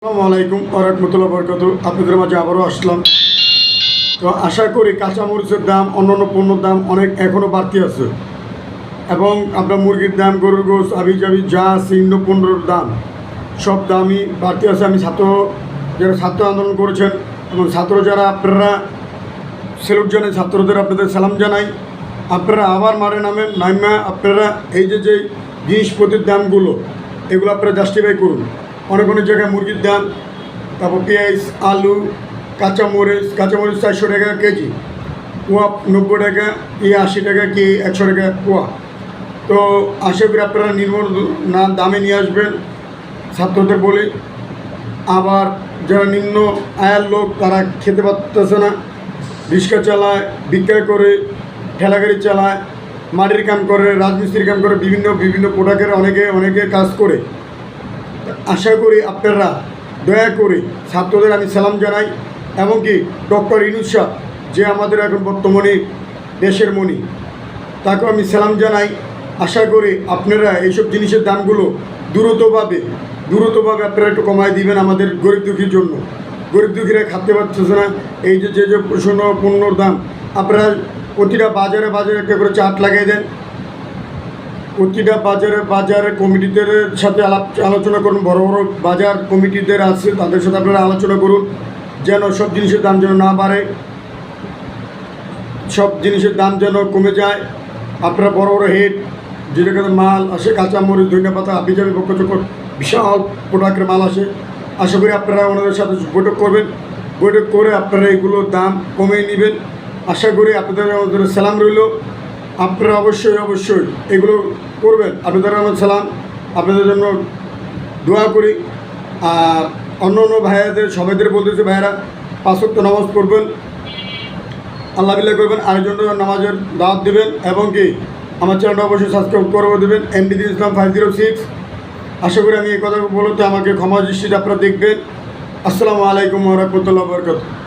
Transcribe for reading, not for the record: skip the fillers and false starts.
আসসালামু আলাইকুম ওয়া রাহমাতুল্লাহি ওয়া বারাকাতুহু। আপনাদের মাঝে আবারও আসলাম। তো আশা করি কাঁচামরিচের দাম, অন্যান্য পণ্যর দাম অনেক এখনও বাড়তি আছে, এবং আপনার মুরগির দাম, গরুর গোশত, আবিজাবি যা চিহ্ন পণ্যর দাম সব দামই বাড়তি আছে। আমি যারা ছাত্র আন্দোলন করেছেন এবং ছাত্র যারা, আপনারা সেলুট জানাই, ছাত্রদের আপনাদের সালাম জানাই। আপনারা আবার মারে নামেন, নাইমা আপনারা এই যে জিনিসপত্রের দামগুলো এগুলো আপনারা জাস্টিফাই করুন। অনেক অনেক জায়গায় মুরগির দাম, তারপর পেঁয়াজ, আলু, কাঁচামরিচ 400 টাকা কেজি, পোয়া 90 টাকা, 80 টাকা কি 100 টাকা পোয়া। তো আশা করি আপনারা নির্মূল না দামে নিয়ে আসবেন ছাত্রদের বলে। আবার যারা নিম্ন আয়ের লোক তারা খেতে পারতেছে না, রিক্সা চালায়, ভিক্ষা করে, ঠেলাগাড়ি চালায়, মাটির কাম করে, রাজমিস্ত্রির কাম করে, বিভিন্ন প্রোডাক্টের অনেকে কাজ করে। আশা করি আপনারা দয়া করে ছাত্রদের আমি সালাম জানাই, এমনকি ডক্টর ইউনূস সাহেব যে আমাদের এখন বর্তমানে দেশের মণি, তাকেও আমি সালাম জানাই। আশা করি আপনারা এইসব জিনিসের দামগুলো দ্রুতভাবে আপনারা একটু কমায় দিবেন আমাদের গরিব দুঃখীর জন্য। গরিব দুঃখীরা খাতে পারতেছে না। এই যে পণ্যর দাম আপনারা প্রতিটা বাজারে একটা করে চার্ট লাগিয়ে দেন। প্রতিটা বাজারে কমিটিদের সাথে আলোচনা করুন। বড় বড় বাজার কমিটিদের আছে, তাদের সাথে আপনারা আলোচনা করুন যেন সব জিনিসের দাম যেন না বাড়ে, সব জিনিসের দাম যেন কমে যায়। আপনারা বড় হেড যেটাকে মাল আসে, কাঁচামরিচ, ধনিয়াপাতা, আবিজাবি, বক্কচক্কর, বিশাল প্রোডাক্টের মাল আসে। আশা করি আপনারা ওনাদের সাথে বৈঠক করবেন, বৈঠক করে আপনারা এগুলোর দাম কমিয়ে নেবেন। আশা করি আমাদের সালাম রইল। আপনারা অবশ্যই এগুলো করবেন। আপনাদের আমার সালাম, আপনাদের জন্য দোয়া করি। আর অন্য ভাইয়াদের সবাইদের বলতেছে, ভাইয়েরা 5 ওয়াক্ত নামাজ পড়বেন, আল্লাহ বিল্লাহ করবেন, আরেকজনটা নামাজের দাওয়াত দেবেন, এবং কি আমার চ্যানেলটা অবশ্যই সাবস্ক্রাইব করে দেবেন, MD ইসলাম 506। আশা করি আমি এই কথা বলতে আমাকে ক্ষমা দৃষ্টিতে আপনারা দেখবেন। আসসালামু আলাইকুম ওয়া রাহমাতুল্লাহি ওয়া বারাকাতুহু।